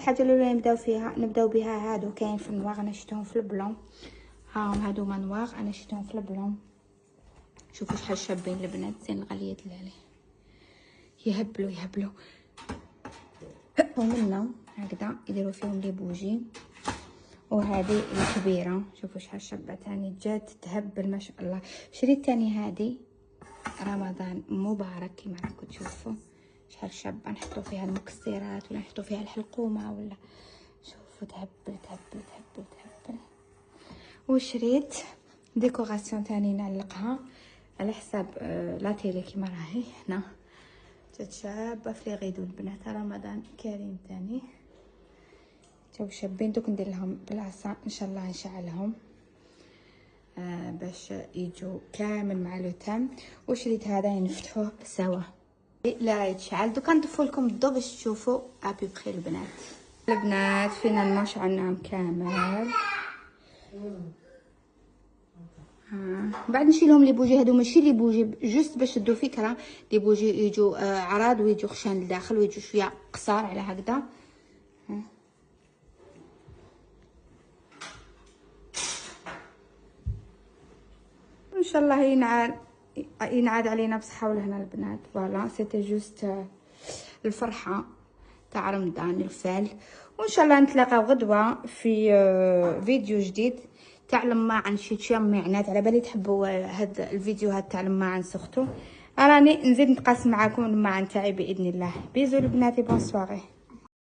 الحاجه الاولى نبداو بها هادو كاين في النواغ، انا شفتهم في البلون. هاهم هادو نواغ انا شفتهم في البلون. شوفوا شحال شابين البنات، زين الغاليه عليه، يهبلوا ومنا هكذا يديروا فيهم لي بوجي. وهذه الكبيره شوفوا شحال شابه تاني، جات تهبل ما شاء الله. شريت تاني هذه رمضان مبارك كما راكم تشوفوا شحال شابه، نحطوا فيها المكسرات ولا نحطوا فيها الحلقومه ولا شوفوا تهبل. وشريت ديكوراسيون تاني نعلقها على حساب لاتيلي كيما راهي هنا، جات شابه في لي غيدو البنات. رمضان كريم تاني جاو شابين. دوك ندير لهم بلاصه ان شاء الله نشعلهم باش يجوا كامل مع لو تام. وشريت هذا نفتحوه سوا لا يتشعل. دوكا نطفو لكم الضو باش تشوفوا ابي بخير البنات فينا شعلناهم كامل. بعد نشيلهم لي بوجي هادو ماشي لي بوجي جوست باش تدو فكره، لي بوجي يجوا عراض ويجوا خشان لداخل ويجوا شويه قصار على هكذا. ان شاء الله ينعاد علينا بصحه ولهنا البنات. فوالا سيتي جوست الفرحه تاع رمضان الفال. وان شاء الله نتلاقاو غدوه في فيديو جديد تاع لماعن شي معنات. على بالي تحبوا هاد الفيديوهات تاع لماعن سختو، راني نزيد نتقاسم معاكم الماعن تاعي باذن الله. بيزو البنات، بون سواري.